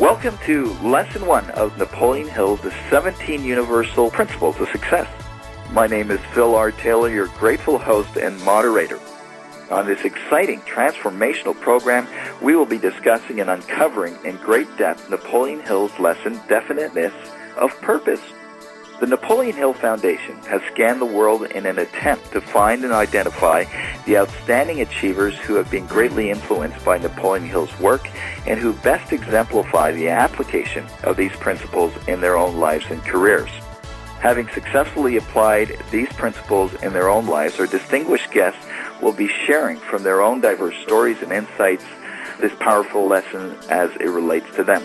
Welcome to Lesson 1 of Napoleon Hill's The 17 Universal Principles of Success. My name is Phil R. Taylor, your grateful host and moderator. On this exciting transformational program, we will be discussing and uncovering in great depth Napoleon Hill's lesson, Definiteness of Purpose. The Napoleon Hill Foundation has scanned the world in an attempt to find and identify the outstanding achievers who have been greatly influenced by Napoleon Hill's work and who best exemplify the application of these principles in their own lives and careers. Having successfully applied these principles in their own lives, our distinguished guests will be sharing from their own diverse stories and insights this powerful lesson as it relates to them.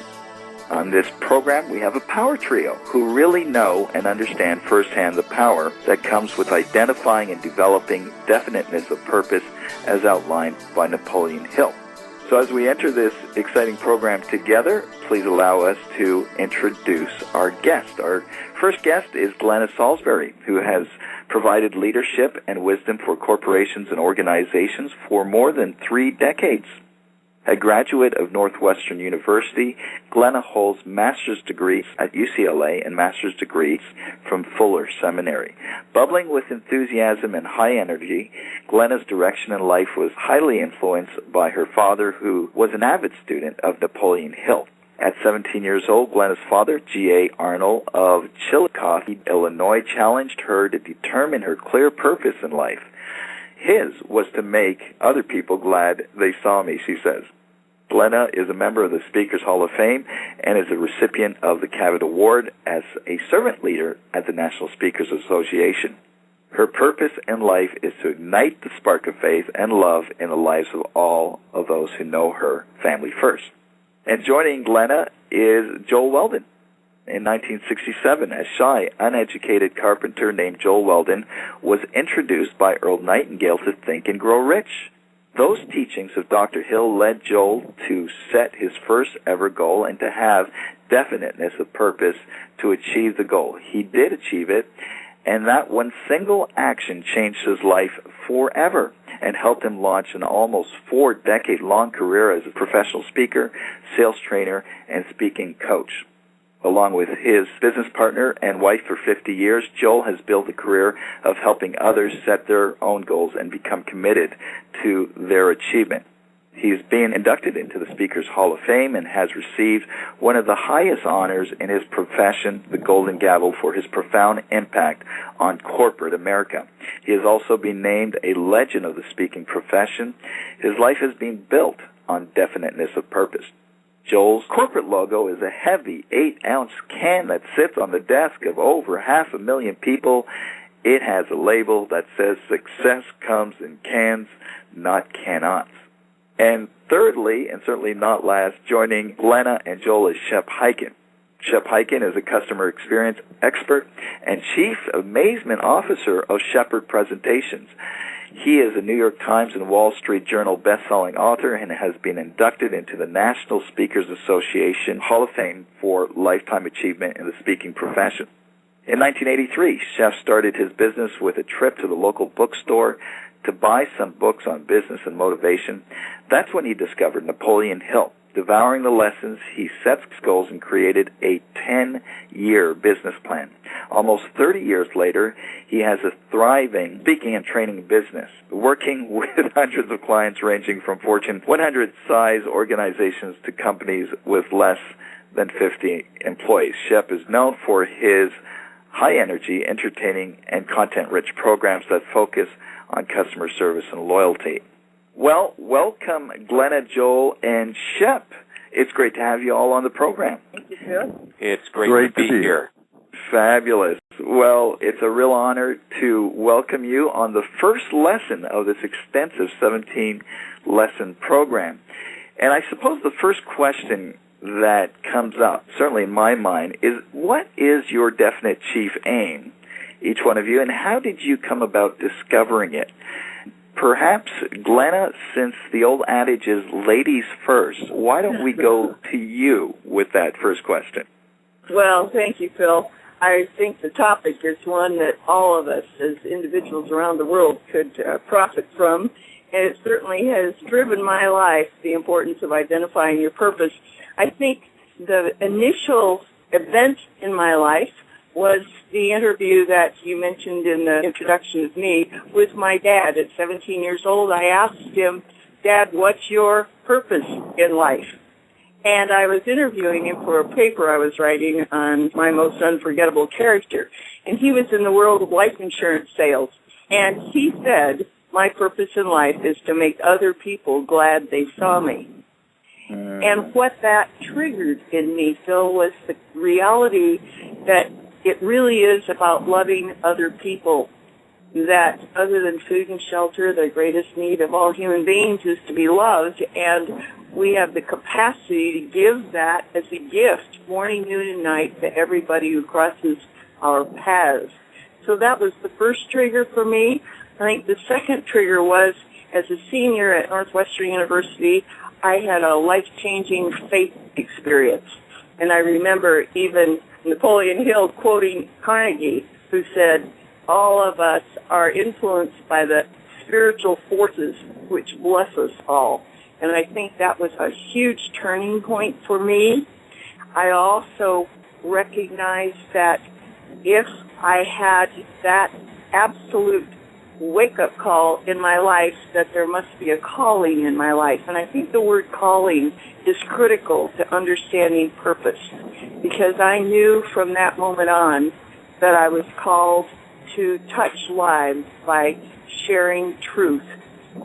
On this program, we have a power trio who really know and understand firsthand the power that comes with identifying and developing definiteness of purpose as outlined by Napoleon Hill. So as we enter this exciting program together, please allow us to introduce our guest. Our first guest is Glenna Salsbury, who has provided leadership and wisdom for corporations and organizations for more than 3 decades. A graduate of Northwestern University, Glenna holds master's degrees at UCLA and master's degrees from Fuller Seminary. Bubbling with enthusiasm and high energy, Glenna's direction in life was highly influenced by her father, who was an avid student of Napoleon Hill. At 17 years old, Glenna's father, G.A. Arnold of Chillicothe, Illinois, challenged her to determine her clear purpose in life. His was to make other people glad they saw me, she says. Glenna is a member of the Speakers Hall of Fame and is a recipient of the Cavett Award as a servant leader at the National Speakers Association. Her purpose in life is to ignite the spark of faith and love in the lives of all of those who know her family first. And joining Glenna is Joel Weldon. In 1967, a shy, uneducated carpenter named Joel Weldon was introduced by Earl Nightingale to think and grow rich. Those teachings of Dr. Hill led Joel to set his first ever goal and to have definiteness of purpose to achieve the goal. He did achieve it, and that one single action changed his life forever and helped him launch an almost 4-decade-long career as a professional speaker, sales trainer, and speaking coach. Along with his business partner and wife for 50 years, Joel has built a career of helping others set their own goals and become committed to their achievement. He's been inducted into the Speakers Hall of Fame and has received one of the highest honors in his profession, the Golden Gavel, for his profound impact on corporate America. He has also been named a legend of the speaking profession. His life has been built on definiteness of purpose. Joel's corporate logo is a heavy 8-ounce can that sits on the desk of over 500,000 people. It has a label that says success comes in cans, not cannots. And thirdly, and certainly not last, joining Glenna and Joel is Shep Hyken. Shep Hyken is a customer experience expert and chief amazement officer of Shepherd Presentations. He is a New York Times and Wall Street Journal best-selling author and has been inducted into the National Speakers Association Hall of Fame for lifetime achievement in the speaking profession. In 1983, Shep started his business with a trip to the local bookstore to buy some books on business and motivation. That's when he discovered Napoleon Hill. Devouring the lessons, he set goals and created a 10-year business plan. Almost 30 years later, he has a thriving speaking and training business, working with hundreds of clients ranging from Fortune 100 size organizations to companies with less than 50 employees. Shep is known for his high-energy, entertaining, and content-rich programs that focus on customer service and loyalty. Well, welcome, Glenna, Joel, and Shep. It's great to have you all on the program. Thank you, Phil. It's great to be here. Fabulous. Well, it's a real honor to welcome you on the first lesson of this extensive 17-lesson program. And I suppose the first question that comes up, certainly in my mind, is what is your definite chief aim, each one of you, and how did you come about discovering it? Perhaps, Glenna, since the old adage is ladies first, why don't we go to you with that first question? Well, thank you, Phil. I think the topic is one that all of us as individuals around the world could profit from, and it certainly has driven my life, the importance of identifying your purpose. I think the initial event in my life was the interview that you mentioned in the introduction of me with my dad. At 17 years old, I asked him, Dad, what's your purpose in life? And I was interviewing him for a paper I was writing on my most unforgettable character. And he was in the world of life insurance sales. And he said, my purpose in life is to make other people glad they saw me. And what that triggered in me, Phil, was the reality that it really is about loving other people, that other than food and shelter, the greatest need of all human beings is to be loved, and we have the capacity to give that as a gift morning, noon, and night to everybody who crosses our paths. So that was the first trigger for me. I think the second trigger was, as a senior at Northwestern University, I had a life-changing faith experience. And I remember even Napoleon Hill quoting Carnegie, who said, all of us are influenced by the spiritual forces which bless us all. And I think that was a huge turning point for me. I also recognized that if I had that absolute wake-up call in my life, that there must be a calling in my life. And I think the word calling is critical to understanding purpose, because I knew from that moment on that I was called to touch lives by sharing truth.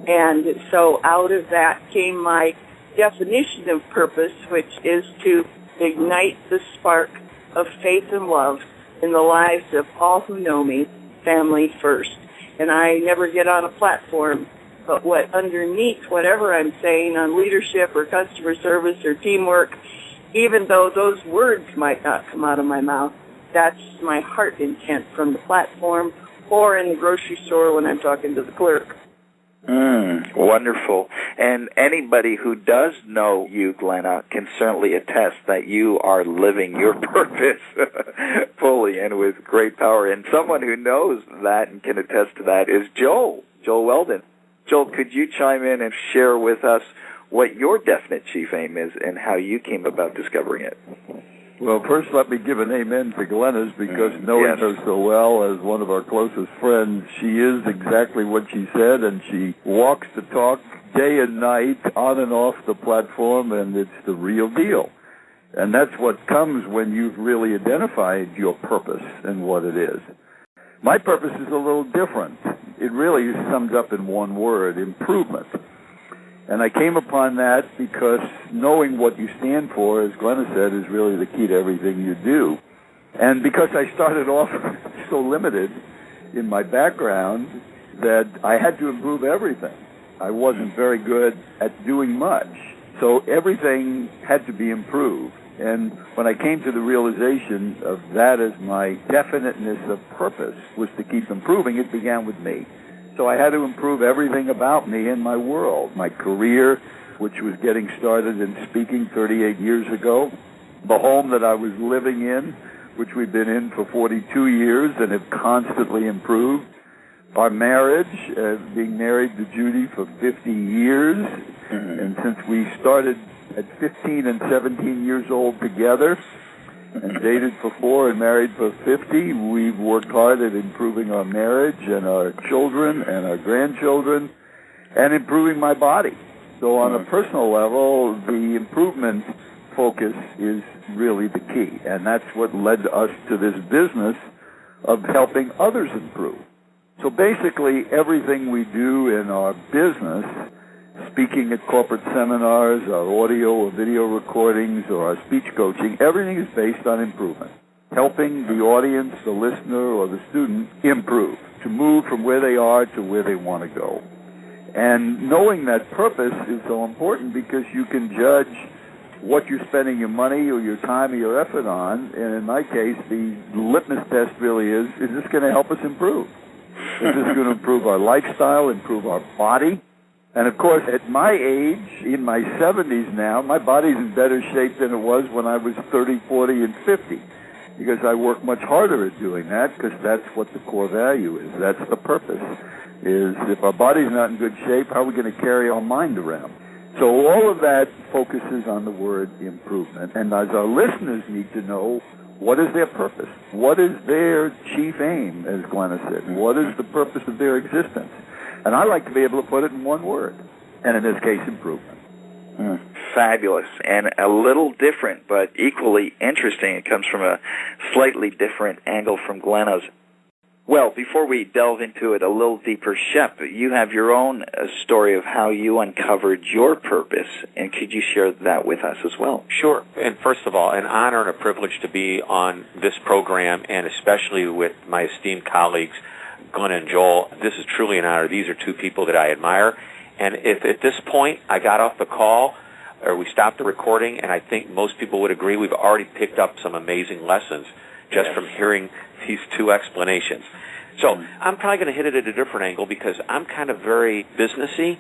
And so out of that came my definition of purpose, which is to ignite the spark of faith and love in the lives of all who know me, family first. And I never get on a platform, but what underneath whatever I'm saying on leadership or customer service or teamwork, even though those words might not come out of my mouth, that's my heart intent from the platform or in the grocery store when I'm talking to the clerk. Wonderful. And anybody who does know you, Glenna, can certainly attest that you are living your purpose fully and with great power. And someone who knows that and can attest to that is Joel Weldon. Joel, could you chime in and share with us what your definite chief aim is and how you came about discovering it? Well, first let me give an amen to Glenna's, because knowing her so well as one of our closest friends, she is exactly what she said, and she walks the talk day and night, on and off the platform, and it's the real deal. And that's what comes when you've really identified your purpose and what it is. My purpose is a little different. It really is summed up in one word: improvement. And I came upon that because knowing what you stand for, as Glenna said, is really the key to everything you do. And because I started off so limited in my background that I had to improve everything. I wasn't very good at doing much. So everything had to be improved. And when I came to the realization of that as my definiteness of purpose was to keep improving, it began with me. So I had to improve everything about me in my world, my career, which was getting started in speaking 38 years ago, the home that I was living in, which we've been in for 42 years and have constantly improved, our marriage, being married to Judy for 50 years, and since we started at 15 and 17 years old together, and dated for 4 and married for 50. We've worked hard at improving our marriage and our children and our grandchildren and improving my body. So on a personal level, the improvement focus is really the key. And that's what led us to this business of helping others improve. So basically, everything we do in our business, speaking at corporate seminars, our audio or video recordings, or our speech coaching, everything is based on improvement. Helping the audience, the listener, or the student improve, to move from where they are to where they want to go. And knowing that purpose is so important because you can judge what you're spending your money or your time or your effort on. And in my case, the litmus test really is this going to help us improve? Is this going to improve our lifestyle, improve our body? And, of course, at my age, in my 70s now, my body's in better shape than it was when I was 30, 40, and 50, because I work much harder at doing that, because that's what the core value is. That's the purpose, is if our body's not in good shape, how are we going to carry our mind around? So all of that focuses on the word improvement. And as our listeners need to know, what is their purpose? What is their chief aim, as Glenna said? What is the purpose of their existence? And I like to be able to put it in one word, and in this case, improvement. Fabulous, and a little different, but equally interesting. It comes from a slightly different angle from Glenna's. Well, before we delve into it a little deeper, Shep, you have your own story of how you uncovered your purpose, and could you share that with us as well? Sure. And first of all, an honor and a privilege to be on this program, and especially with my esteemed colleagues, Glenna and Joel. This is truly an honor. These are two people that I admire. And if at this point I got off the call or we stopped the recording, and I think most people would agree, we've already picked up some amazing lessons just from hearing these two explanations. So I'm probably going to hit it at a different angle because I'm kind of very businessy.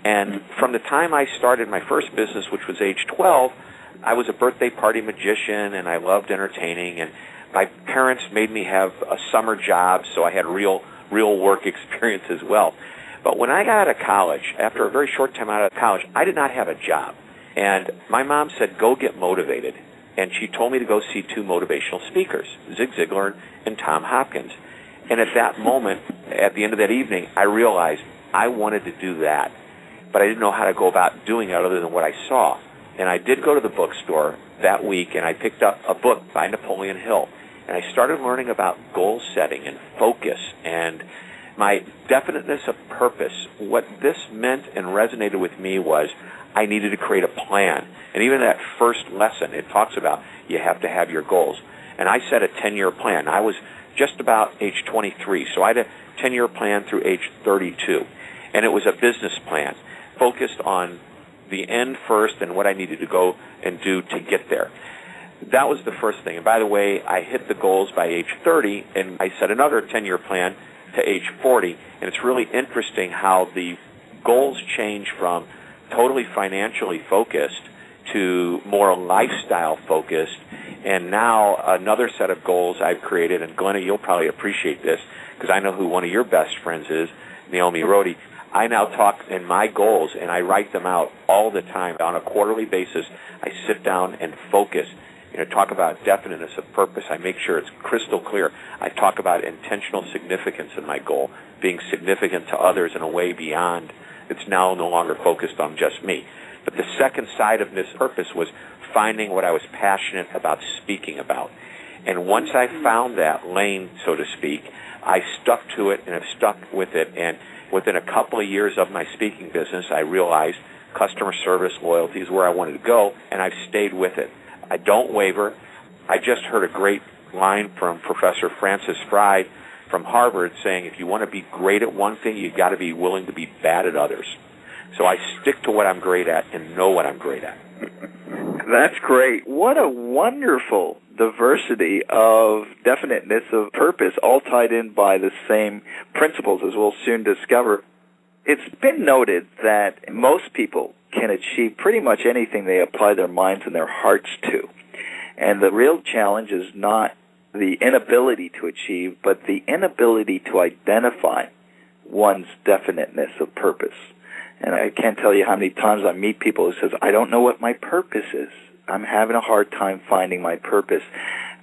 And from the time I started my first business, which was age 12, I was a birthday party magician, and I loved entertaining. And my parents made me have a summer job, so I had real work experience as well. But when I got out of college, after a very short time out of college, I did not have a job. And my mom said, go get motivated. And she told me to go see two motivational speakers, Zig Ziglar and Tom Hopkins. And at that moment, at the end of that evening, I realized I wanted to do that. But I didn't know how to go about doing it other than what I saw. And I did go to the bookstore that week, and I picked up a book by Napoleon Hill. And I started learning about goal setting and focus and my definiteness of purpose. What this meant and resonated with me was I needed to create a plan. And even that first lesson, it talks about you have to have your goals. And I set a 10-year plan. I was just about age 23, so I had a 10-year plan through age 32. And it was a business plan focused on the end first and what I needed to go and do to get there. That was the first thing. And by the way, I hit the goals by age 30, and I set another 10-year plan to age 40. And it's really interesting how the goals change from totally financially focused to more lifestyle focused. And now another set of goals I've created, and Glenna, you'll probably appreciate this because I know who one of your best friends is, Naomi Rohde. I now talk in my goals, and I write them out all the time. On a quarterly basis, I sit down and focus. Talk about definiteness of purpose. I make sure it's crystal clear. I talk about intentional significance in my goal, being significant to others in a way beyond. It's now no longer focused on just me. But the second side of this purpose was finding what I was passionate about speaking about. And once I found that lane, so to speak, I stuck to it and have stuck with it. And within a couple of years of my speaking business, I realized customer service loyalty is where I wanted to go, and I've stayed with it. I don't waver. I just heard a great line from Professor Francis Fried from Harvard saying, if you want to be great at one thing, you've got to be willing to be bad at others. So I stick to what I'm great at and know what I'm great at. That's great. What a wonderful diversity of definiteness of purpose, all tied in by the same principles, as we'll soon discover. It's been noted that most people can achieve pretty much anything they apply their minds and their hearts to. And the real challenge is not the inability to achieve, but the inability to identify one's definiteness of purpose. And I can't tell you how many times I meet people who says, I don't know what my purpose is. I'm having a hard time finding my purpose.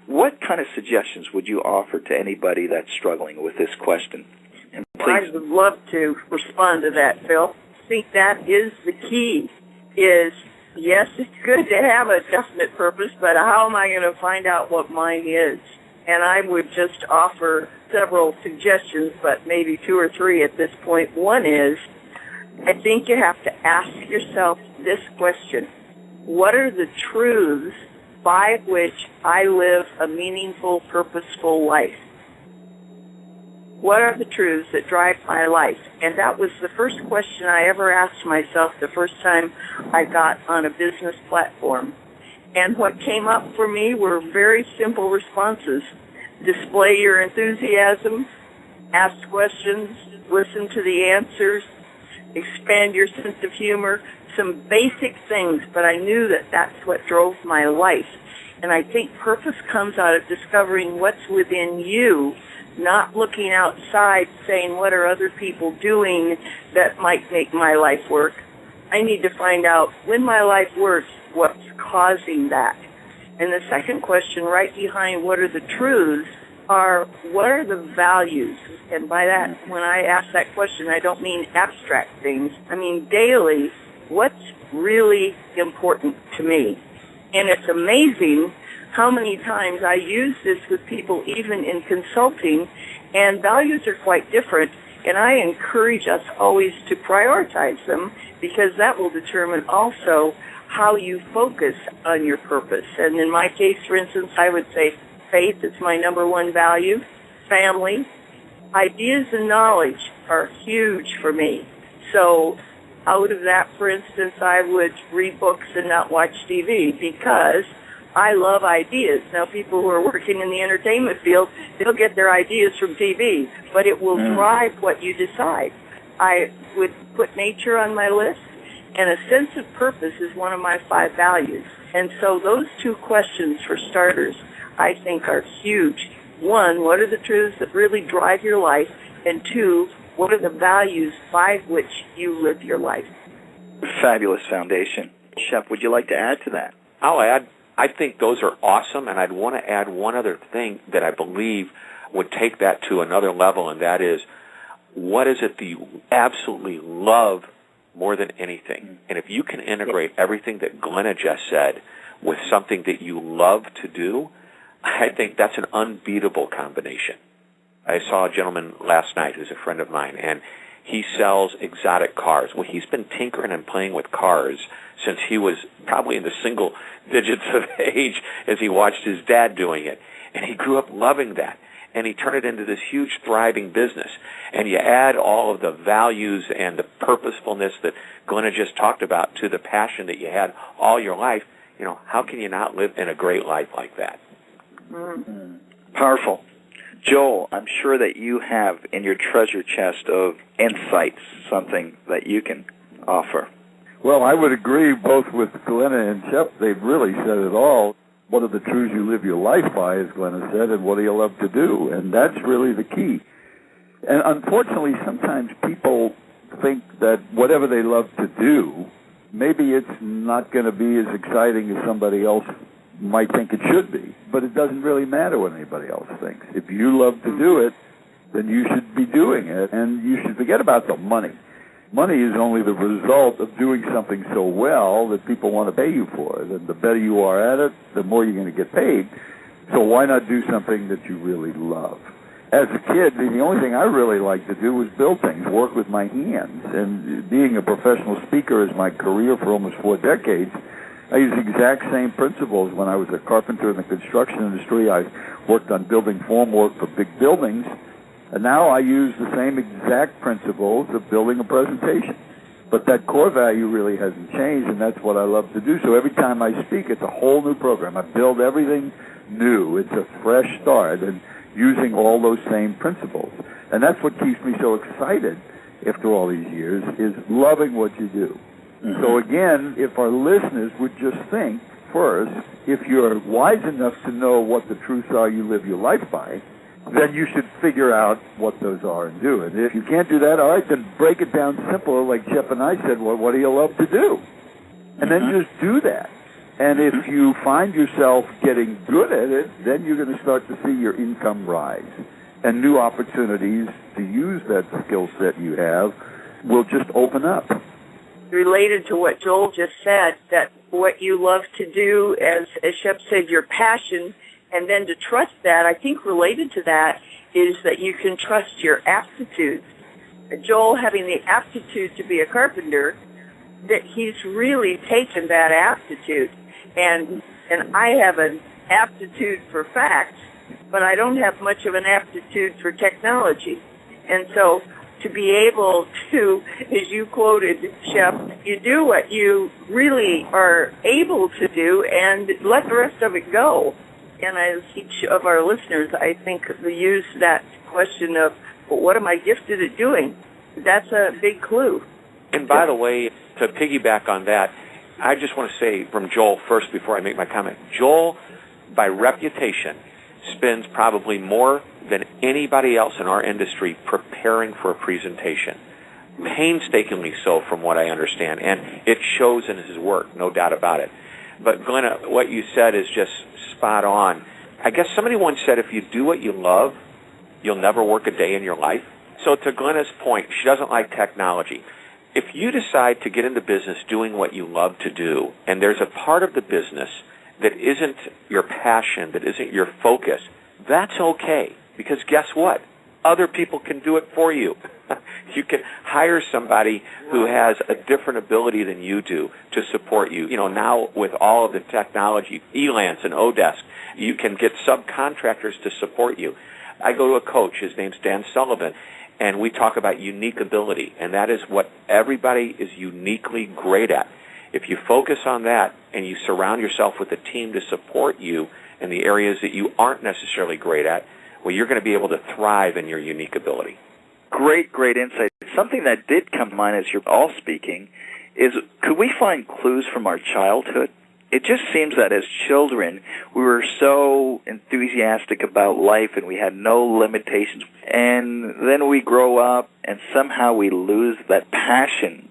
What kind of suggestions would you offer to anybody that's struggling with this question? And please. I would love to respond to that, Phil. I think that is the key, is, yes, it's good to have a definite purpose, but how am I going to find out what mine is? And I would just offer several suggestions, but maybe two or three at this point. One is, I think you have to ask yourself this question: what are the truths by which I live a meaningful, purposeful life? What are the truths that drive my life? And that was the first question I ever asked myself the first time I got on a business platform. And what came up for me were very simple responses. Display your enthusiasm, ask questions, listen to the answers, expand your sense of humor, some basic things, but I knew that that's what drove my life. And I think purpose comes out of discovering what's within you, not looking outside saying, what are other people doing that might make my life work? I need to find out when my life works, what's causing that. And the second question, right behind what are the truths, are what are the values? And by that, when I ask that question, I don't mean abstract things. I mean daily, what's really important to me? And it's amazing how many times I use this with people, even in consulting, and values are quite different. And I encourage us always to prioritize them, because that will determine also how you focus on your purpose. And in my case, for instance, I would say faith is my number one value, family. Ideas and knowledge are huge for me. So out of that, for instance, I would read books and not watch TV, because I love ideas. Now, people who are working in the entertainment field, they'll get their ideas from TV, but it will drive what you decide. I would put nature on my list, and a sense of purpose is one of my 5 values. And so those 2 questions, for starters, I think are huge. 1, what are the truths that really drive your life? And 2, what are the values by which you live your life? Fabulous foundation. Shep, would you like to add to that? I'll add. I think those are awesome, and I'd want to add one other thing that I believe would take that to another level, and that is, what is it that you absolutely love more than anything? And if you can integrate everything that Glenna just said with something that you love to do, I think that's an unbeatable combination. I saw a gentleman last night who's a friend of mine, and he sells exotic cars. Well, he's been tinkering and playing with cars since he was probably in the single digits of age as he watched his dad doing it. And he grew up loving that. And he turned it into this huge, thriving business. And you add all of the values and the purposefulness that Glenna just talked about to the passion that you had all your life, you know, how can you not live in a great life like that? Mm-hmm. Powerful. Joel, I'm sure that you have in your treasure chest of insights something that you can offer. Well, I would agree both with Glenna and Shep. They've really said it all. What are the truths you live your life by, as Glenna said, and what do you love to do? And that's really the key. And unfortunately, sometimes people think that whatever they love to do, maybe it's not going to be as exciting as somebody else might think it should be. But it doesn't really matter what anybody else thinks. If you love to do it, then you should be doing it, and you should forget about the money. Money is only the result of doing something so well that people want to pay you for it. And the better you are at it, the more you're going to get paid. So why not do something that you really love? As a kid, the only thing I really liked to do was build things, work with my hands. And being a professional speaker is my career for almost 4 decades. I used the exact same principles. When I was a carpenter in the construction industry, I worked on building formwork for big buildings. And now I use the same exact principles of building a presentation. But that core value really hasn't changed, and that's what I love to do. So every time I speak, it's a whole new program. I build everything new. It's a fresh start, and using all those same principles. And that's what keeps me so excited after all these years, is loving what you do. Mm-hmm. So again, if our listeners would just think first, if you're wise enough to know what the truths are you live your life by, then you should figure out what those are and do it. If you can't do that, all right, then break it down simpler, like Shep and I said, well, what do you love to do? And then just do that. And if you find yourself getting good at it, then you're going to start to see your income rise. And new opportunities to use that skill set you have will just open up. Related to what Joel just said, that what you love to do, as Shep said, your passion, and then to trust that, I think related to that is that you can trust your aptitudes. Joel, having the aptitude to be a carpenter, that he's really taken that aptitude. And I have an aptitude for facts, but I don't have much of an aptitude for technology. And so to be able to, as you quoted, Shep, you do what you really are able to do and let the rest of it go. And as each of our listeners, I think, use that question of, well, what am I gifted at doing? That's a big clue. And by the way, to piggyback on that, I just want to say from Joel first before I make my comment. Joel, by reputation, spends probably more than anybody else in our industry preparing for a presentation. painstakingly so from what I understand, and it shows in his work, no doubt about it. But Glenna, what you said is just spot on. I guess somebody once said if you do what you love, you'll never work a day in your life. So to Glenna's point, she doesn't like technology. If you decide to get into business doing what you love to do, and there's a part of the business that isn't your passion, that isn't your focus, that's okay. Because guess what? Other people can do it for you. You can hire somebody who has a different ability than you do to support you. You know, now with all of the technology, Elance and Odesk, you can get subcontractors to support you. I go to a coach, his name's Dan Sullivan, and we talk about unique ability, and that is what everybody is uniquely great at. If you focus on that and you surround yourself with a team to support you in the areas that you aren't necessarily great at, well, you're going to be able to thrive in your unique ability. Great, great insight. Something that did come to mind as you're all speaking is, could we find clues from our childhood? It just seems that as children, we were so enthusiastic about life and we had no limitations. And then we grow up and somehow we lose that passion.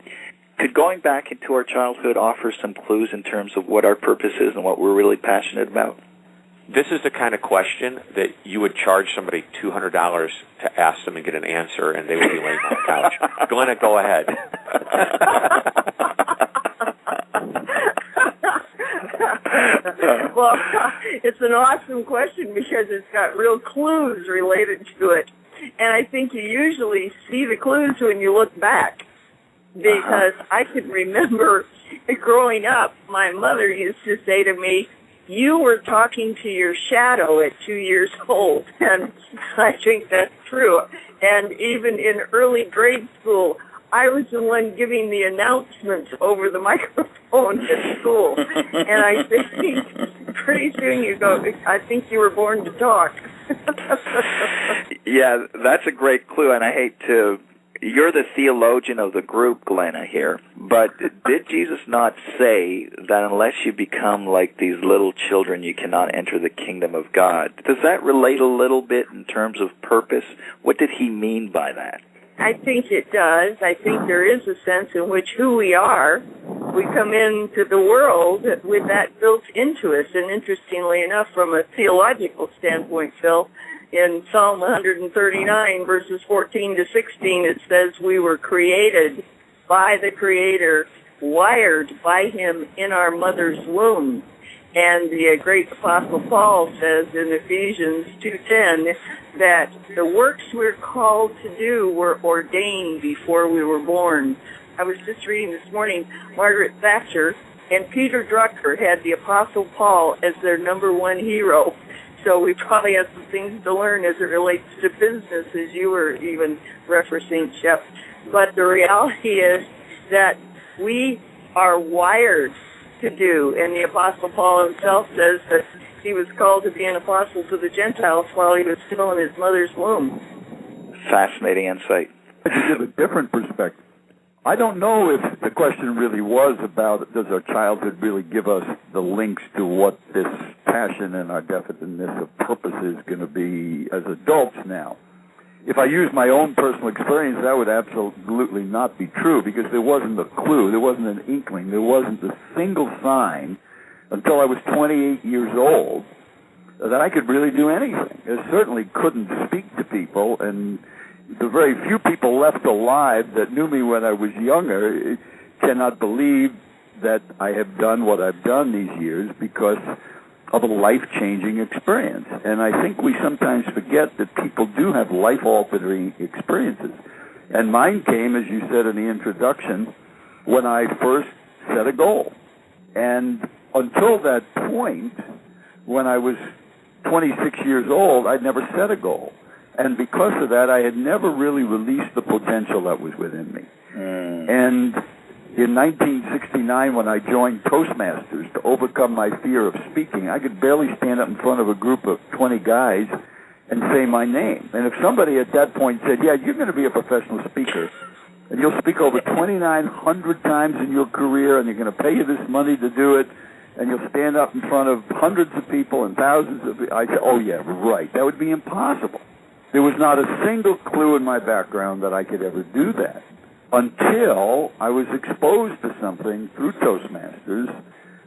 Could going back into our childhood offer some clues in terms of what our purpose is and what we're really passionate about? This is the kind of question that you would charge somebody $200 to ask them and get an answer, and they would be laying on the couch. Glenna, go ahead. Well, it's an awesome question because it's got real clues related to it. And I think you usually see the clues when you look back. Because I can remember growing up, my mother used to say to me, "You were talking to your shadow at 2 years old." And I think that's true. And even in early grade school, I was the one giving the announcements over the microphone at school. And I think pretty soon you go, "I think you were born to talk." Yeah, that's a great clue, and I hate to... You're the theologian of the group, Glenna, here. But did Jesus not say that unless you become like these little children, you cannot enter the kingdom of God? Does that relate a little bit in terms of purpose? What did he mean by that? I think it does. I think there is a sense in which who we are, we come into the world with that built into us. And interestingly enough, from a theological standpoint, Phil, in Psalm 139, verses 14 to 16, it says we were created by the Creator, wired by Him in our mother's womb. And the great Apostle Paul says in Ephesians 2:10 that the works we're called to do were ordained before we were born. I was just reading this morning, Margaret Thatcher and Peter Drucker had the Apostle Paul as their number one hero. So we probably have some things to learn as it relates to business, as you were even referencing, Shep. But the reality is that we are wired to do, and the Apostle Paul himself says that he was called to be an apostle to the Gentiles while he was still in his mother's womb. Fascinating insight. I could give a different perspective. I don't know if the question really was about, does our childhood really give us the links to what this passion and our definiteness of purpose is going to be as adults now. If I use my own personal experience, that would absolutely not be true because there wasn't a clue, there wasn't an inkling, there wasn't a single sign until I was 28 years old that I could really do anything. I certainly couldn't speak to people, and the very few people left alive that knew me when I was younger cannot believe that I have done what I've done these years because of a life-changing experience. And I think we sometimes forget that people do have life-altering experiences. And mine came, as you said in the introduction, when I first set a goal. And until that point, when I was 26 years old, I'd never set a goal. And because of that, I had never really released the potential that was within me. And in 1969, when I joined Toastmasters to overcome my fear of speaking, I could barely stand up in front of a group of 20 guys and say my name. And if somebody at that point said, "Yeah, you're going to be a professional speaker, and you'll speak over 2,900 times in your career, and you're going to pay you this money to do it, and you'll stand up in front of hundreds of people and thousands of people," I said, "Oh, yeah, right. That would be impossible." There was not a single clue in my background that I could ever do that. until I was exposed to something through Toastmasters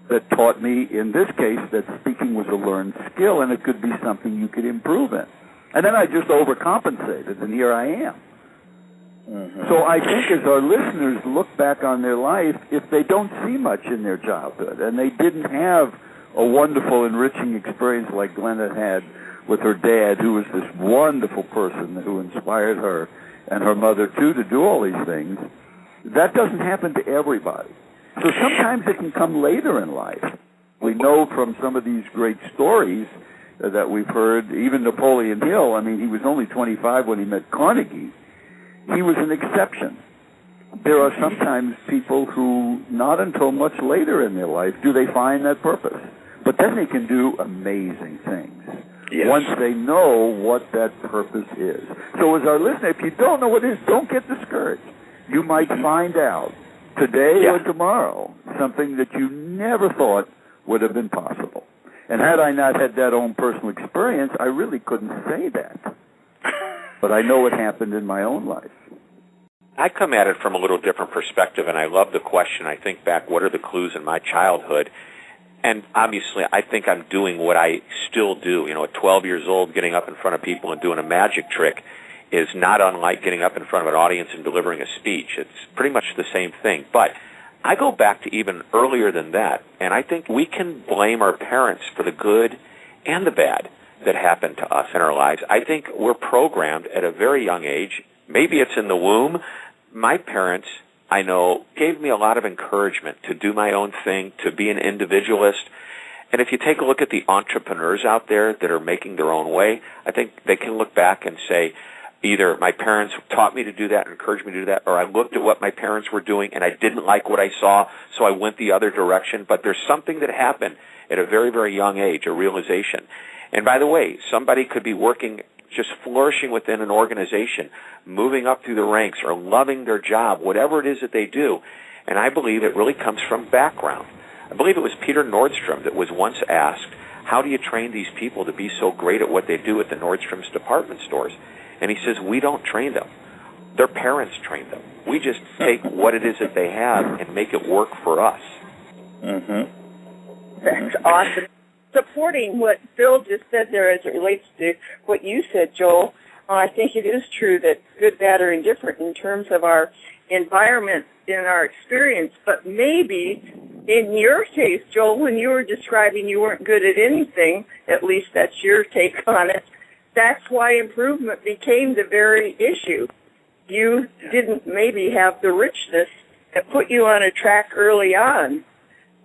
that taught me, in this case, that speaking was a learned skill and it could be something you could improve in. And then I just overcompensated, and here I am. Mm-hmm. So I think as our listeners look back on their life, if they don't see much in their childhood and they didn't have a wonderful, enriching experience like Glenna had with her dad, who was this wonderful person who inspired her and her mother, too, to do all these things, that doesn't happen to everybody. So sometimes it can come later in life. We know from some of these great stories that we've heard, even Napoleon Hill, I mean, he was only 25 when he met Carnegie. He was an exception. There are sometimes people who, not until much later in their life, do they find that purpose. But then they can do amazing things. Yes. Once they know what that purpose is. So as our listener, if you don't know what it is, don't get discouraged. You might find out today or tomorrow something that you never thought would have been possible. And had I not had that own personal experience, I really couldn't say that. But I know it happened in my own life. I come at it from a little different perspective, and I love the question. I think back, what are the clues in my childhood? And obviously, I think I'm doing what I still do. You know, at 12 years old, getting up in front of people and doing a magic trick is not unlike getting up in front of an audience and delivering a speech. It's pretty much the same thing. But I go back to even earlier than that, and I think we can blame our parents for the good and the bad that happened to us in our lives. I think we're programmed at a very young age. Maybe it's in the womb. My parents, I know, gave me a lot of encouragement to do my own thing, to be an individualist. And if you take a look at the entrepreneurs out there that are making their own way, I think they can look back and say, either my parents taught me to do that, encouraged me to do that, or I looked at what my parents were doing and I didn't like what I saw, so I went the other direction. But there's something that happened at a very, very young age, a realization. And by the way, somebody could be working, just flourishing within an organization, moving up through the ranks or loving their job, whatever it is that they do. And I believe it really comes from background. I believe it was Peter Nordstrom that was once asked, how do you train these people to be so great at what they do at the Nordstrom's department stores? And he says, we don't train them. Their parents train them. We just take what it is that they have and make it work for us. Mm-hmm. That's awesome. Supporting what Phil just said there as it relates to what you said, Joel, I think it is true that good, bad, or indifferent in terms of our environment in our experience. But maybe in your case, Joel, when you were describing you weren't good at anything, at least that's your take on it, that's why improvement became the very issue. You didn't maybe have the richness that put you on a track early on,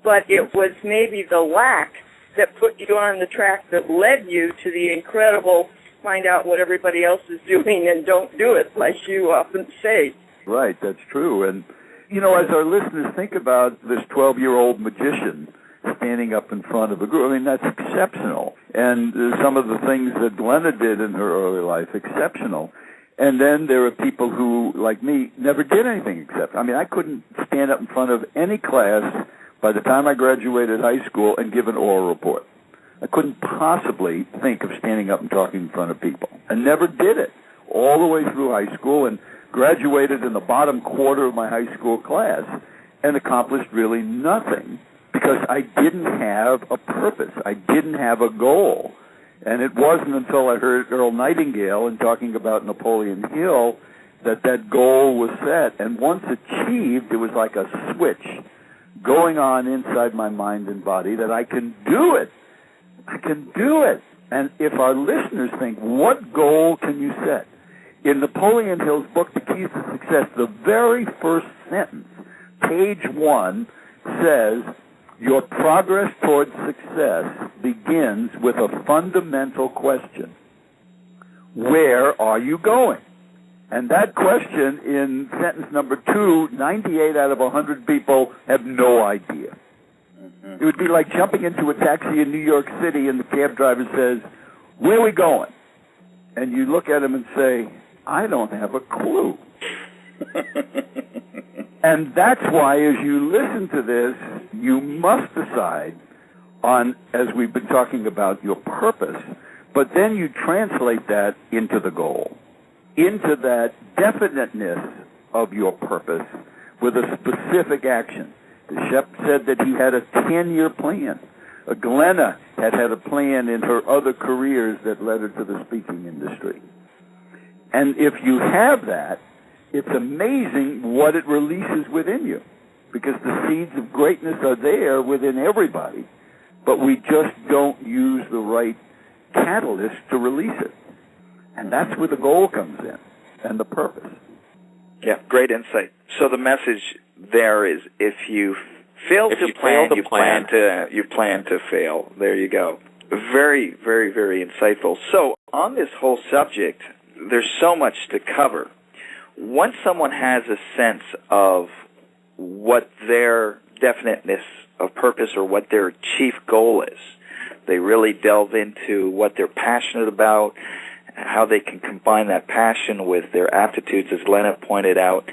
but it was maybe the lack that put you on the track that led you to the incredible find out what everybody else is doing and don't do it, like you often say. Right, that's true. And, you know, as our listeners think about this 12-year-old magician standing up in front of a group, I mean, that's exceptional. And some of the things that Glenna did in her early life, exceptional. And then there are people who, like me, never did anything except, I mean, I couldn't stand up in front of any class by the time I graduated high school and give an oral report. I couldn't possibly think of standing up and talking in front of people. I never did it all the way through high school and graduated in the bottom quarter of my high school class and accomplished really nothing because I didn't have a purpose. I didn't have a goal. And it wasn't until I heard Earl Nightingale and talking about Napoleon Hill that that goal was set. And once achieved, it was like a switch going on inside my mind and body that I can do it. I can do it. And if our listeners think, what goal can you set? In Napoleon Hill's book, The Keys to Success, the very first sentence, page 1, says, your progress towards success begins with a fundamental question. Where are you going? And that question in sentence number 2, 98 out of 100 people have no idea. It would be like jumping into a taxi in New York City and the cab driver says, where are we going? And you look at him and say, I don't have a clue. And that's why as you listen to this, you must decide on, as we've been talking about, your purpose, but then you translate that into the goal, into that definiteness of your purpose with a specific action. Shep said that he had a 10-year plan. Glenna had a plan in her other careers that led her to the speaking industry. And if you have that, it's amazing what it releases within you, because the seeds of greatness are there within everybody, but we just don't use the right catalyst to release it. And that's where the goal comes in, and the purpose. Yeah, great insight. So the message there is, if you fail to plan, you plan to fail. There you go. Very, very, very insightful. So on this whole subject, there's so much to cover. Once someone has a sense of what their definiteness of purpose or what their chief goal is, they really delve into what they're passionate about, how they can combine that passion with their aptitudes, as Glenna pointed out.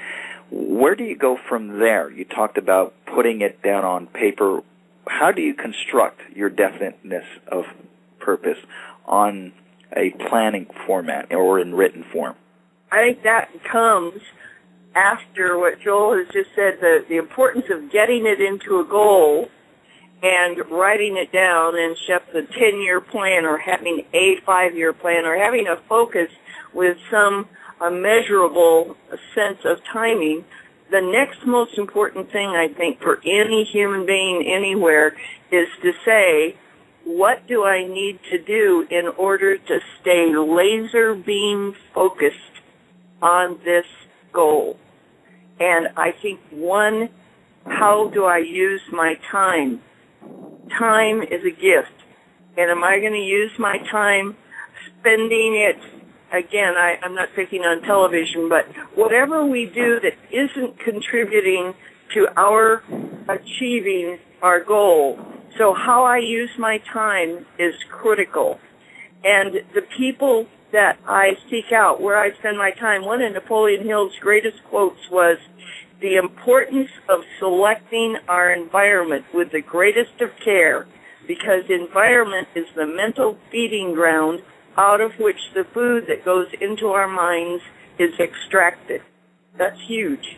Where do you go from there? You talked about putting it down on paper. How do you construct your definiteness of purpose on a planning format or in written form? I think that comes after what Joel has just said, the importance of getting it into a goal and writing it down, and Shep, the 10-year plan, or having a 5-year plan, or having a focus with some measurable sense of timing. The next most important thing, I think, for any human being anywhere is to say, what do I need to do in order to stay laser beam focused on this goal? And I think, one, how do I use my time? Time is a gift. And am I going to use my time spending it, again, I'm not picking on television, but whatever we do that isn't contributing to our achieving our goal. So how I use my time is critical. And the people that I seek out, where I spend my time, one of Napoleon Hill's greatest quotes was, the importance of selecting our environment with the greatest of care, because environment is the mental feeding ground out of which the food that goes into our minds is extracted. That's huge.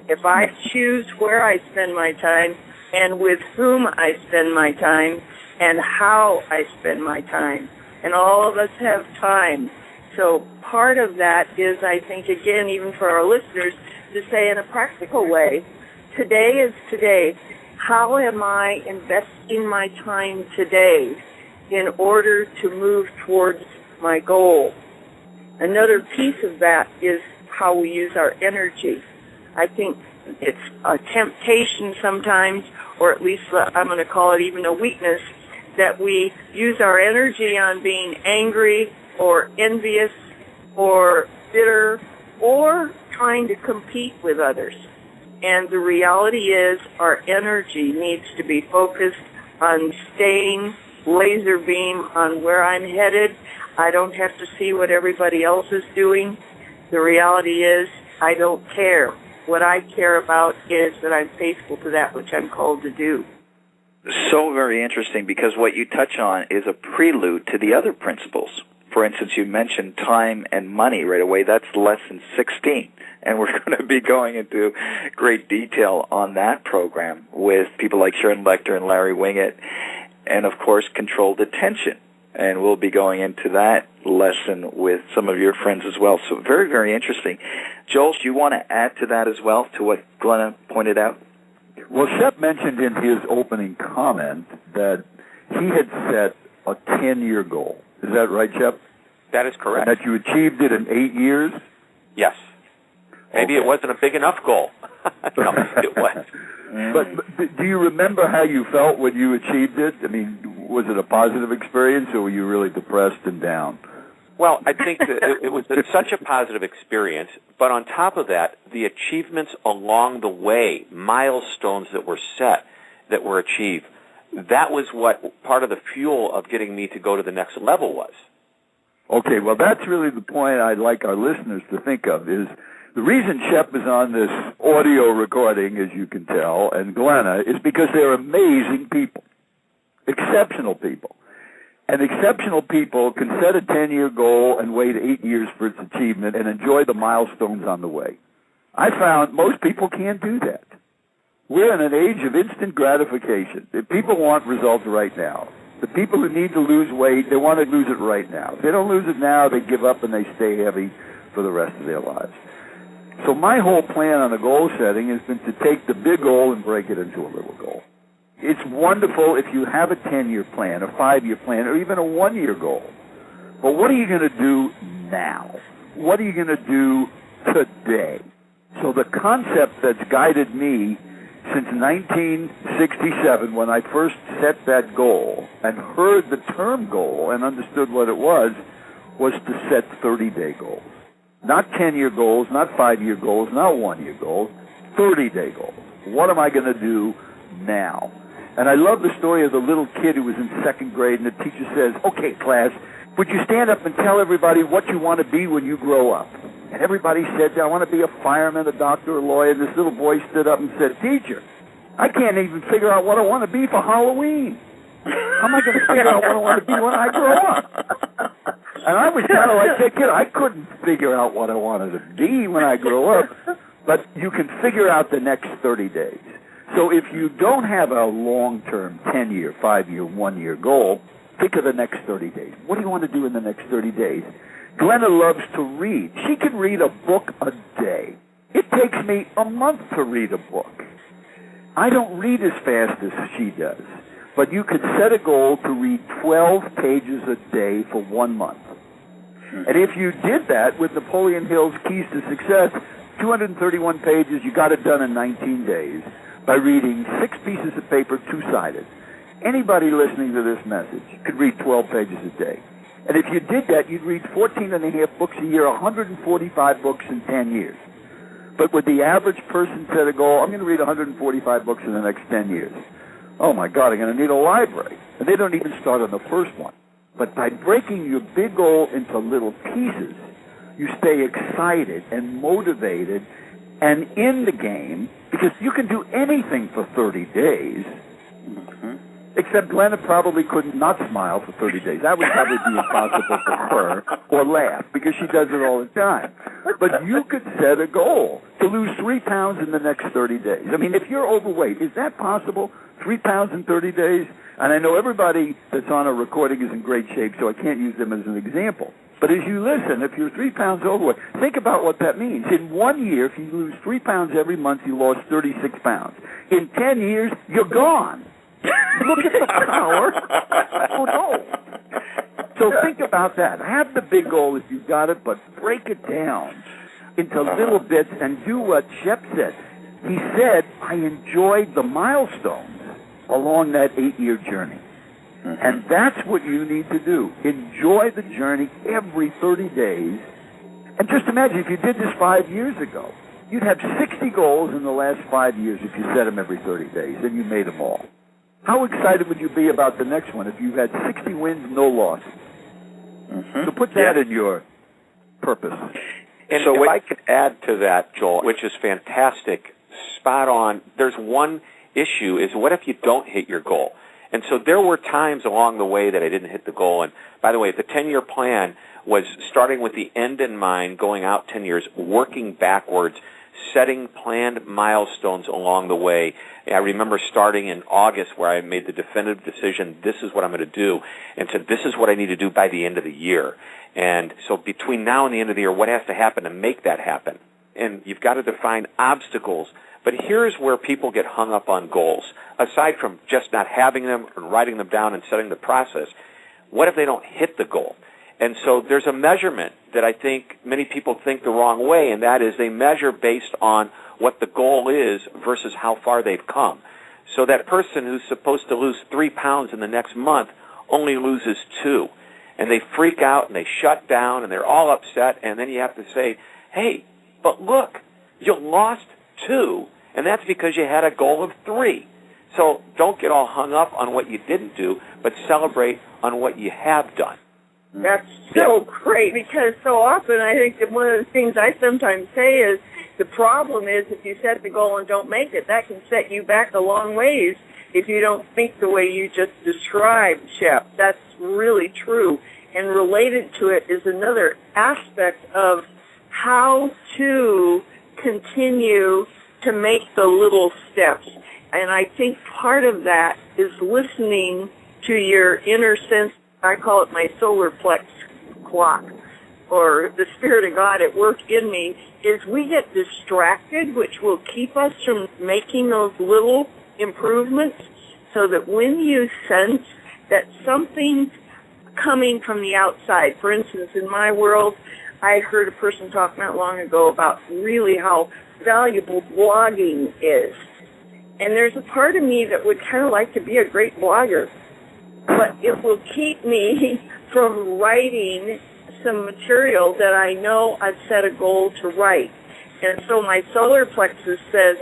If I choose where I spend my time and with whom I spend my time and how I spend my time, and all of us have time. So part of that is, I think, again, even for our listeners, to say in a practical way, today is today. How am I investing my time today in order to move towards my goal? Another piece of that is how we use our energy. I think it's a temptation sometimes, or at least I'm going to call it even a weakness, that we use our energy on being angry or envious or bitter or trying to compete with others. And the reality is our energy needs to be focused on staying laser beam on where I'm headed. I don't have to see what everybody else is doing. The reality is I don't care. What I care about is that I'm faithful to that which I'm called to do. So very interesting, because what you touch on is a prelude to the other principles. For instance, you mentioned time and money right away. That's lesson 16. And we're going to be going into great detail on that program with people like Sharon Lecter and Larry Winget, and, of course, controlled attention. And we'll be going into that lesson with some of your friends as well. So very, very interesting. Joel, do you want to add to that as well, to what Glenna pointed out? Well, Shep mentioned in his opening comment that he had set a 10-year goal. Is that right, Shep? That is correct. And that you achieved it in 8 years? Yes. Maybe it wasn't a big enough goal. No, it was. But do you remember how you felt when you achieved it? I mean, was it a positive experience, or were you really depressed and down? Well, I think that it was such a positive experience, but on top of that, the achievements along the way, milestones that were set, that were achieved, that was what part of the fuel of getting me to go to the next level was. Okay, well, that's really the point I'd like our listeners to think of, is the reason Shep is on this audio recording, as you can tell, and Glenna, is because they're amazing people, exceptional people. And exceptional people can set a 10-year goal and wait 8 years for its achievement and enjoy the milestones on the way. I found most people can't do that. We're in an age of instant gratification. If people want results right now. The people who need to lose weight, they want to lose it right now. If they don't lose it now, they give up and they stay heavy for the rest of their lives. So my whole plan on the goal setting has been to take the big goal and break it into a little goal. It's wonderful if you have a 10-year plan, a 5-year plan, or even a 1-year goal. But what are you going to do now? What are you going to do today? So the concept that's guided me since 1967, when I first set that goal and heard the term goal and understood what it was to set 30-day goals. Not 10-year goals, not 5-year goals, not 1-year goals, 30-day goals. What am I going to do now? And I love the story of the little kid who was in 2nd grade, and the teacher says, "Okay, class, would you stand up and tell everybody what you want to be when you grow up?" And everybody said, "I want to be a fireman, a doctor, a lawyer." And this little boy stood up and said, "Teacher, I can't even figure out what I want to be for Halloween. How am I going to figure out what I want to be when I grow up?" And I was kind of like that kid. I couldn't figure out what I wanted to be when I grow up, but you can figure out the next 30 days. So if you don't have a long-term 10-year, 5-year, 1-year goal, think of the next 30 days. What do you want to do in the next 30 days? Glenna loves to read. She can read a book a day. It takes me a month to read a book. I don't read as fast as she does, but you could set a goal to read 12 pages a day for 1 month. And if you did that with Napoleon Hill's Keys to Success, 231 pages, you got it done in 19 days by reading 6 pieces of paper, 2-sided. Anybody listening to this message could read 12 pages a day. And if you did that, you'd read 14 and a half books a year, 145 books in 10 years. But would the average person set a goal, I'm going to read 145 books in the next 10 years. Oh my God, I'm going to need a library. And they don't even start on the first one. But by breaking your big goal into little pieces, you stay excited and motivated and in the game, because you can do anything for 30 days. Except Glenna probably could not smile for 30 days. That would probably be impossible for her, or laugh, because she does it all the time. But you could set a goal to lose 3 pounds in the next 30 days. I mean, if you're overweight, is that possible? 3 pounds in 30 days? And I know everybody that's on a recording is in great shape, so I can't use them as an example. But as you listen, if you're 3 pounds overweight, think about what that means. In 1 year, if you lose 3 pounds every month, you lost 36 pounds. In 10 years, you're gone. Look at the power. Oh, no. So think about that. Have the big goal if you've got it, but break it down into little bits and do what Shep said. He said, I enjoyed the milestones along that 8-year journey. And that's what you need to do. Enjoy the journey every 30 days. And just imagine if you did this 5 years ago, you'd have 60 goals in the last 5 years if you set them every 30 days, and you made them all. How excited would you be about the next one if you had 60 wins, no losses? So put that in your purpose. And so if I could add to that, Joel, which is fantastic, spot on, there's one issue is what if you don't hit your goal? And so there were times along the way that I didn't hit the goal. And by the way, the 10-year plan was starting with the end in mind, going out 10 years, working backwards, setting planned milestones along the way. I remember starting in August where I made the definitive decision, this is what I'm going to do, and said this is what I need to do by the end of the year. And so between now and the end of the year, what has to happen to make that happen? And you've got to define obstacles. But here's where people get hung up on goals. Aside from just not having them and writing them down and setting the process, what if they don't hit the goal? And so there's a measurement that I think many people think the wrong way, and that is they measure based on what the goal is versus how far they've come. So that person who's supposed to lose 3 pounds in the next month only loses 2. And they freak out and they shut down and they're all upset, and then you have to say, hey, but look, you lost 2, and that's because you had a goal of 3. So don't get all hung up on what you didn't do, but celebrate on what you have done. That's so great, because so often I think that one of the things I sometimes say is the problem is if you set the goal and don't make it, that can set you back a long ways if you don't think the way you just described, Shep. That's really true. And related to it is another aspect of how to continue to make the little steps. And I think part of that is listening to your inner sense. I call it my solar plex clock, or the Spirit of God at work in me, is we get distracted, which will keep us from making those little improvements, so that when you sense that something's coming from the outside, for instance, in my world, I heard a person talk not long ago about really how valuable blogging is. And there's a part of me that would kind of like to be a great blogger, but it will keep me from writing some material that I know I've set a goal to write. And so my solar plexus says,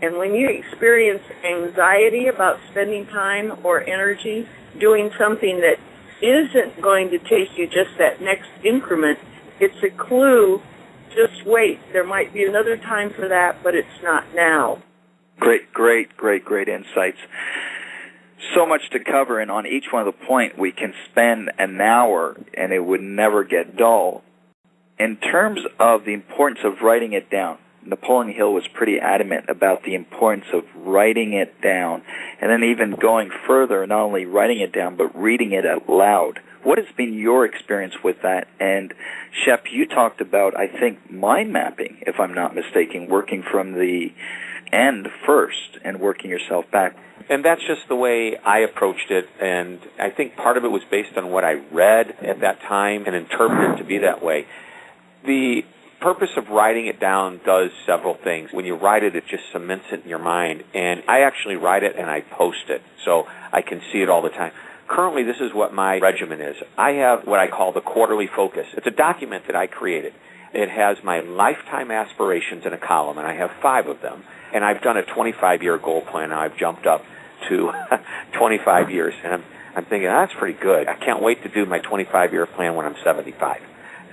And when you experience anxiety about spending time or energy doing something that isn't going to take you just that next increment, it's a clue. Just wait. There might be another time for that, but it's not now. Great insights. So much to cover, and on each one of the points, we can spend an hour, and it would never get dull. In terms of the importance of writing it down, Napoleon Hill was pretty adamant about the importance of writing it down, and then even going further, not only writing it down, but reading it out loud. What has been your experience with that? And Shep, you talked about, I think, mind mapping, if I'm not mistaken, working from the end first and working yourself back. And that's just the way I approached it, and I think part of it was based on what I read at that time and interpreted it to be that way. The purpose of writing it down does several things. When you write it, it just cements it in your mind, and I actually write it and I post it, so I can see it all the time. Currently, this is what my regimen is. I have what I call the quarterly focus. It's a document that I created. It has my lifetime aspirations in a column, and I have 5 of them. And I've done a 25-year goal plan. Now I've jumped up to 25 years, and I'm thinking, that's pretty good. I can't wait to do my 25-year plan when I'm 75.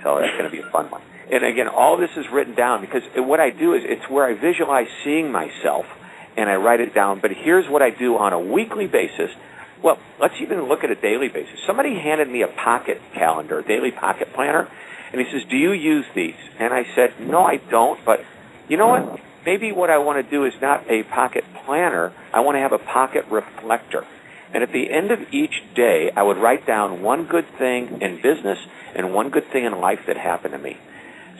So that's going to be a fun one. And again, all this is written down because what I do is it's where I visualize seeing myself, and I write it down. But here's what I do on a weekly basis. Well, let's even look at a daily basis. Somebody handed me a pocket calendar, a daily pocket planner, and he says, do you use these? And I said, no, I don't, but you know what? Maybe what I want to do is not a pocket planner. I want to have a pocket reflector. And at the end of each day, I would write down one good thing in business and one good thing in life that happened to me.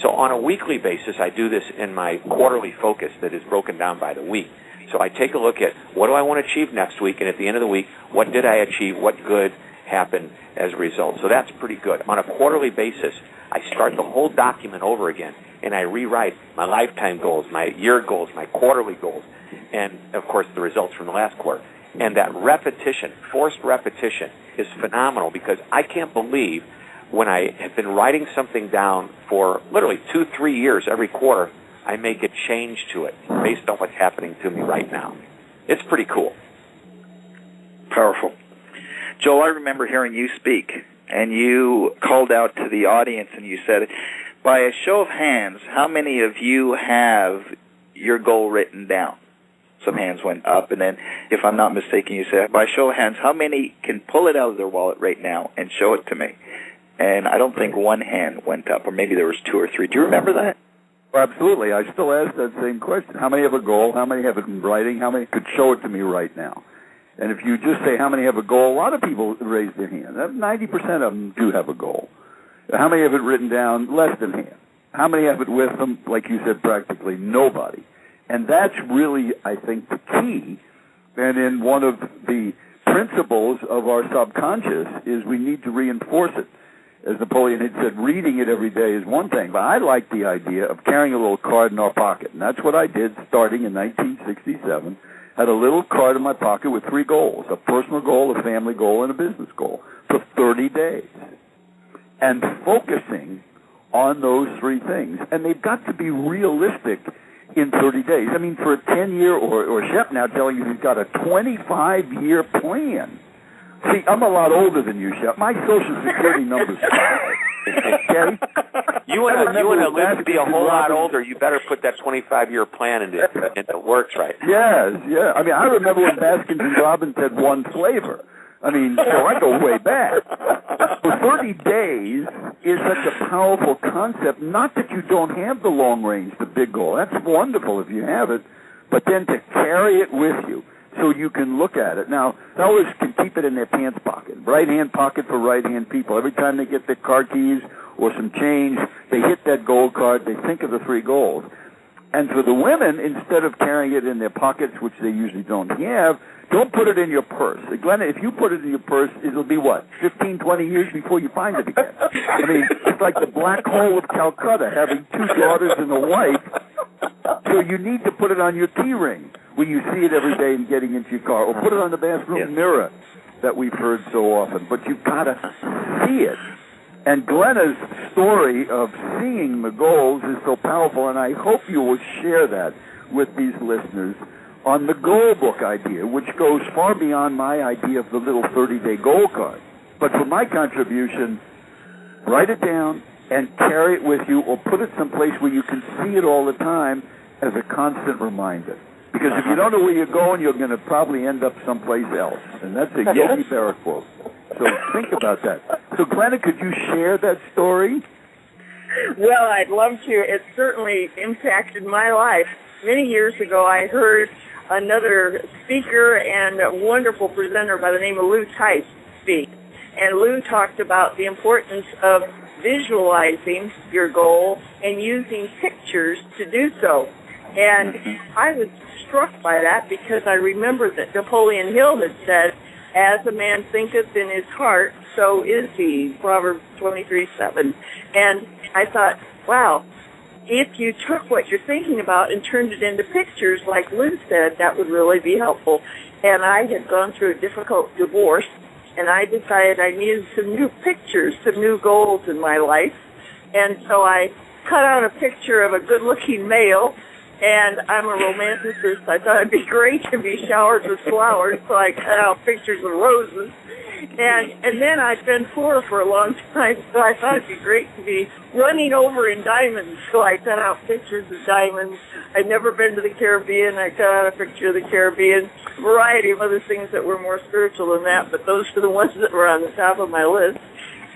So on a weekly basis, I do this in my quarterly focus that is broken down by the week. So I take a look at what do I want to achieve next week, and at the end of the week, what did I achieve, what good happened as a result. So that's pretty good. On a quarterly basis, I start the whole document over again, and I rewrite my lifetime goals, my year goals, my quarterly goals, and, of course, the results from the last quarter. And that repetition, forced repetition, is phenomenal because I can't believe when I have been writing something down for literally 2-3 years every quarter, I make a change to it based on what's happening to me right now. It's pretty cool. Powerful. Joel, I remember hearing you speak, and you called out to the audience and you said, by a show of hands, how many of you have your goal written down? Some hands went up, and then, if I'm not mistaken, you said, by a show of hands, how many can pull it out of their wallet right now and show it to me? And I don't think one hand went up, or maybe there was 2 or 3. Do you remember that? Well, absolutely. I still ask that same question. How many have a goal? How many have it in writing? How many could show it to me right now? And if you just say how many have a goal, a lot of people raise their hand. 90% of them do have a goal. How many have it written down? Less than half. How many have it with them? Like you said, practically nobody. And that's really, I think, the key. And in one of the principles of our subconscious is we need to reinforce it. As Napoleon had said, reading it every day is one thing, but I like the idea of carrying a little card in our pocket. And that's what I did starting in 1967. Had a little card in my pocket with 3 goals, a personal goal, a family goal, and a business goal for 30 days. And focusing on those 3 things. And they've got to be realistic in 30 days. I mean, for a 10-year, or Shep now telling you he's got a 25-year plan. See, I'm a lot older than you, Shep. My Social Security number's 5. Okay? You want to live to be a whole lot older, you better put that 25-year plan into works right. Yes, yeah. I mean, I remember when Baskins and Robbins had one flavor. I mean, so I go way back. For 30 days is such a powerful concept, not that you don't have the long range, the big goal. That's wonderful if you have it, but then to carry it with you so you can look at it. Now, fellas can keep it in their pants pocket, right-hand pocket for right-hand people. Every time they get their car keys or some change, they hit that goal card, they think of the 3 goals. And for the women, instead of carrying it in their pockets, which they usually don't have, don't put it in your purse. Glenna, if you put it in your purse, it'll be, 15, 20 years before you find it again. I mean, it's like the black hole of Calcutta, having 2 daughters and a wife. So you need to put it on your key ring when you see it every day and getting into your car, or put it on the bathroom mirror that we've heard so often. But you've got to see it. And Glenna's story of seeing the goals is so powerful, and I hope you will share that with these listeners on the goal book idea, which goes far beyond my idea of the little 30-day goal card. But for my contribution, write it down and carry it with you, or put it someplace where you can see it all the time as a constant reminder. Because if you don't know where you're going, you're going to probably end up someplace else. And that's a Yogi Berra quote. So think about that. So, Glenna, could you share that story? Well, I'd love to. It certainly impacted my life. Many years ago, I heard another speaker and a wonderful presenter by the name of Lou Tice speak. And Lou talked about the importance of visualizing your goal and using pictures to do so. And I was struck by that because I remember that Napoleon Hill had said, "As a man thinketh in his heart, so is he," Proverbs 23:7. And I thought, wow, if you took what you're thinking about and turned it into pictures, like Lou said, that would really be helpful. And I had gone through a difficult divorce, and I decided I needed some new pictures, some new goals in my life. And so I cut out a picture of a good-looking male, and I'm a romanticist. I thought it'd be great to be showered with flowers, so I cut out pictures of roses. And then I'd been poor for a long time, so I thought it'd be great to be running over in diamonds. So I cut out pictures of diamonds. I'd never been to the Caribbean. I cut out a picture of the Caribbean. A variety of other things that were more spiritual than that, but those were the ones that were on the top of my list.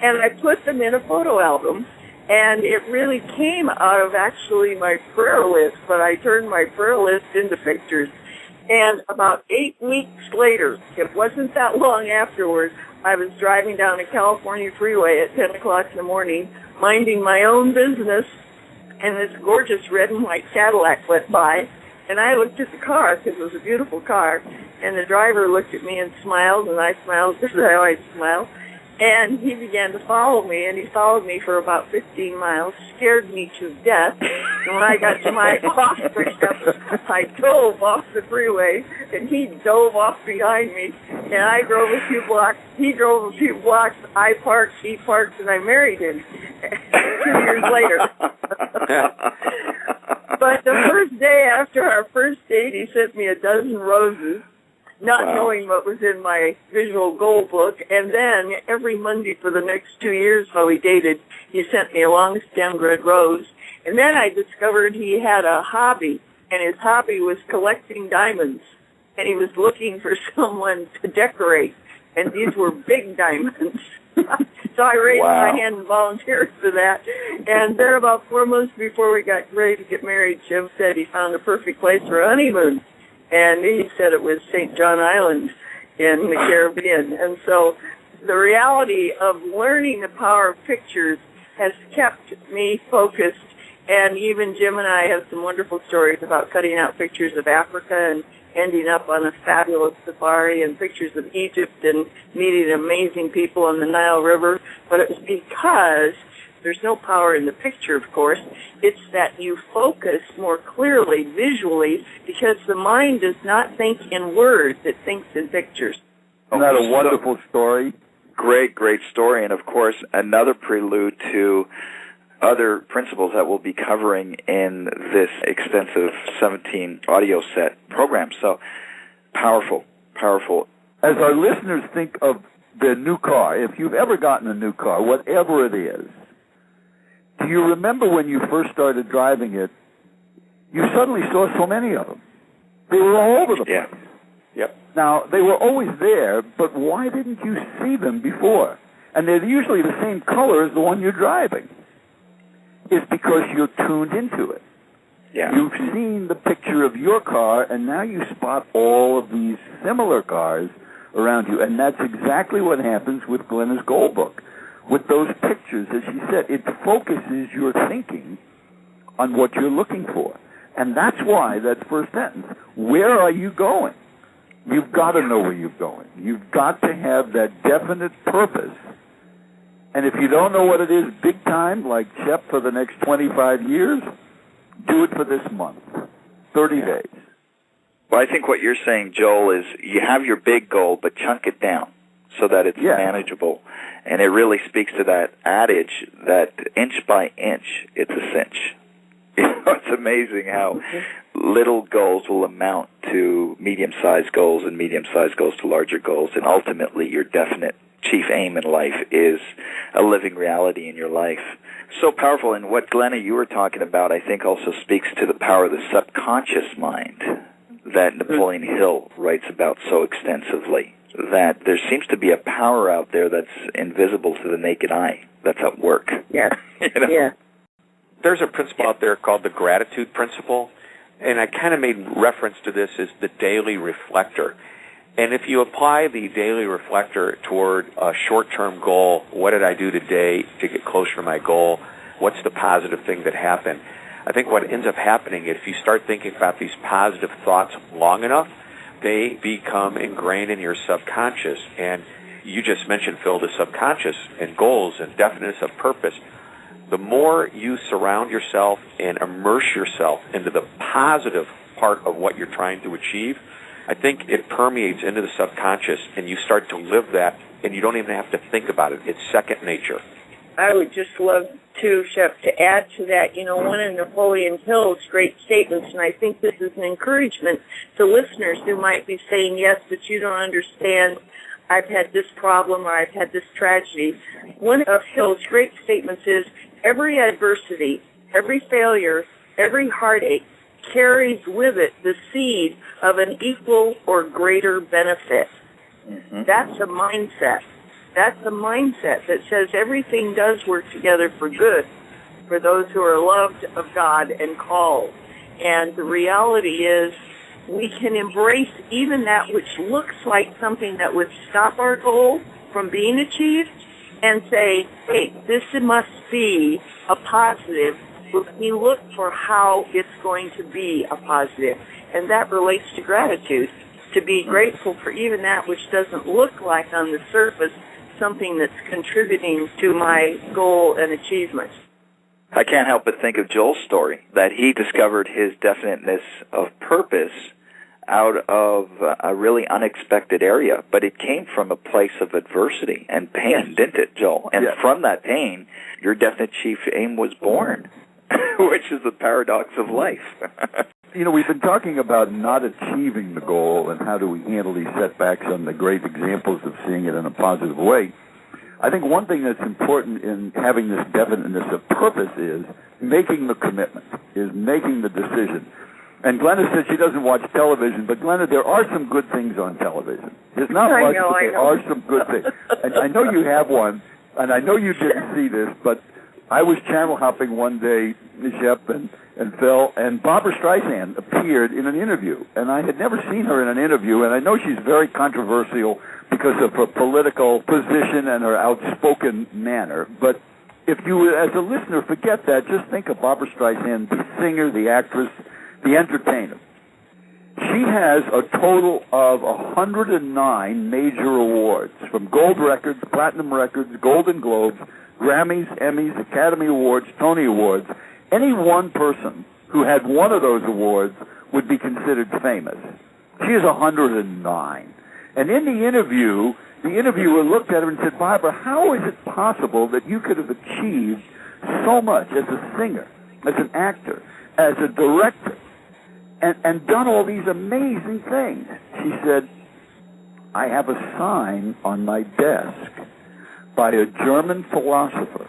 And I put them in a photo album. And it really came out of actually my prayer list, but I turned my prayer list into pictures. And about 8 weeks later, it wasn't that long afterwards, I was driving down the California freeway at 10 o'clock in the morning, minding my own business, and this gorgeous red and white Cadillac went by. And I looked at the car, because it was a beautiful car, and the driver looked at me and smiled, and I smiled just as I always smile. And he began to follow me, and he followed me for about 15 miles, scared me to death. And when I got to my off-ramp, I dove off the freeway, and he dove off behind me. And I drove a few blocks, he drove a few blocks, I parked, he parked, and I married him 2 years later. But the first day after our first date, he sent me a dozen roses, not knowing what was in my visual goal book. And then every Monday for the next 2 years while we dated, he sent me a long-stemmed red rose. And then I discovered he had a hobby, and his hobby was collecting diamonds. And he was looking for someone to decorate, and these were big diamonds. So I raised my hand and volunteered for that. And then about 4 months before we got ready to get married, Jim said he found a perfect place for a honeymoon. And he said it was St. John Island in the Caribbean. And so the reality of learning the power of pictures has kept me focused. And even Jim and I have some wonderful stories about cutting out pictures of Africa and ending up on a fabulous safari, and pictures of Egypt and meeting amazing people on the Nile River. But it was because there's no power in the picture, of course. It's that you focus more clearly, visually, because the mind does not think in words. It thinks in pictures. Isn't that a wonderful story? Great, great story. And, of course, another prelude to other principles that we'll be covering in this extensive 17 audio set program. So powerful, powerful. As our listeners think of their new car, if you've ever gotten a new car, whatever it is, do you remember when you first started driving it, you suddenly saw so many of them? They were all over the place. Yep. Now, they were always there, but why didn't you see them before? And they're usually the same color as the one you're driving. is because you're tuned into it. Yeah. You've seen the picture of your car, and now you spot all of these similar cars around you. And that's exactly what happens with Glenna's goal book. With those pictures, as she said, it focuses your thinking on what you're looking for. And that's why that first sentence, where are you going? You've got to know where you're going. You've got to have that definite purpose. And if you don't know what it is big time, like Shep for the next 25 years, do it for this month, 30 days. Well, I think what you're saying, Joel, is you have your big goal, but chunk it down so that it's manageable. And it really speaks to that adage that inch by inch, it's a cinch. It's amazing how little goals will amount to medium-sized goals and medium-sized goals to larger goals. And ultimately, your definite chief aim in life is a living reality in your life. So powerful. And what, Glenna, you were talking about, I think also speaks to the power of the subconscious mind that Napoleon Hill writes about so extensively, that there seems to be a power out there that's invisible to the naked eye that's at work. Yeah. You know? Yeah. There's a principle out there called the gratitude principle, and I kind of made reference to this as the daily reflector. And if you apply the daily reflector toward a short-term goal, what did I do today to get closer to my goal? What's the positive thing that happened? I think what ends up happening is if you start thinking about these positive thoughts long enough, they become ingrained in your subconscious. And you just mentioned, Phil, the subconscious and goals and definiteness of purpose. The more you surround yourself and immerse yourself into the positive part of what you're trying to achieve, I think it permeates into the subconscious, and you start to live that, and you don't even have to think about it. It's second nature. I would just love to, Shep, to add to that, one of Napoleon Hill's great statements, and I think this is an encouragement to listeners who might be saying, yes, but you don't understand, I've had this problem or I've had this tragedy. One of Hill's great statements is, every adversity, every failure, every heartache carries with it the seed of an equal or greater benefit. Mm-hmm. That's a mindset. That's a mindset that says everything does work together for good for those who are loved of God and called. And the reality is we can embrace even that which looks like something that would stop our goal from being achieved and say, hey, this must be a positive. We look for how it's going to be a positive. And that relates to gratitude, to be grateful for even that which doesn't look like on the surface something that's contributing to my goal and achievement. I can't help but think of Joel's story, that he discovered his definiteness of purpose out of a really unexpected area, but it came from a place of adversity and pain, didn't it, Joel? And from that pain, your definite chief aim was born, which is the paradox of life. We've been talking about not achieving the goal and how do we handle these setbacks and the great examples of seeing it in a positive way. I think one thing that's important in having this definiteness of purpose is making the commitment, is making the decision. And Glenna said she doesn't watch television, but Glenna, there are some good things on television. There's not much, but there are some good things. And I know you have one, and I know you didn't see this, but I was channel hopping one day, Shep and Phil, and Barbra Streisand appeared in an interview. And I had never seen her in an interview, and I know she's very controversial because of her political position and her outspoken manner. But if you, as a listener, forget that, just think of Barbra Streisand, the singer, the actress, the entertainer. She has a total of 109 major awards, from gold records, platinum records, Golden Globes, Grammys, Emmys, Academy Awards, Tony Awards. Any one person who had one of those awards would be considered famous. She has 109. And in the interviewer looked at her and said, Barbara, how is it possible that you could have achieved so much as a singer, as an actor, as a director, and done all these amazing things? She said, I have a sign on my desk by a German philosopher.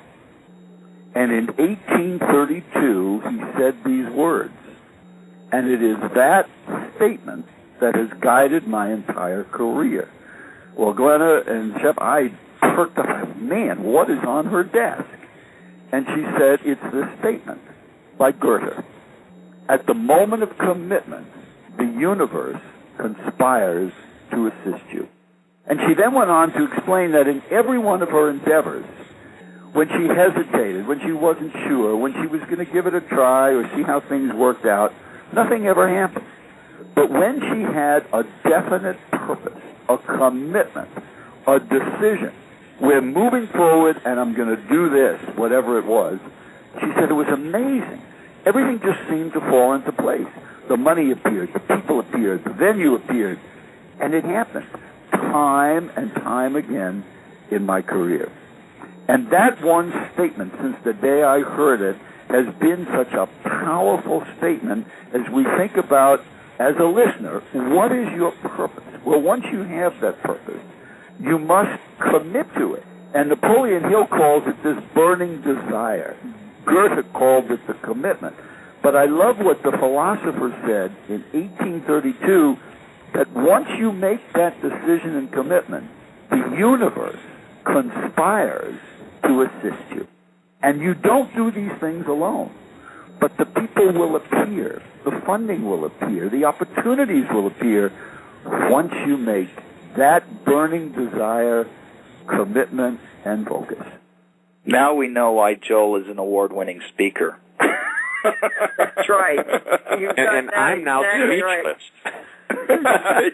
And in 1832, he said these words. And it is that statement that has guided my entire career. Well, Glenna and Shep, I perked up. Man, what is on her desk? And she said, it's this statement by Goethe. At the moment of commitment, the universe conspires to assist you. And she then went on to explain that in every one of her endeavors, when she hesitated, when she wasn't sure, when she was going to give it a try or see how things worked out, nothing ever happened. But when she had a definite purpose, a commitment, a decision, we're moving forward and I'm going to do this, whatever it was, she said it was amazing. Everything just seemed to fall into place. The money appeared, the people appeared, the venue appeared, and it happened time and time again in my career. And that one statement, since the day I heard it, has been such a powerful statement as we think about, as a listener, what is your purpose? Well, once you have that purpose, you must commit to it. And Napoleon Hill calls it this burning desire. Goethe called it the commitment. But I love what the philosopher said in 1832, that once you make that decision and commitment, the universe conspires to assist you. And you don't do these things alone. But the people will appear, the funding will appear, the opportunities will appear once you make that burning desire, commitment, and focus. Now we know why Joel is an award-winning speaker. That's right. And I'm now speechless. Right.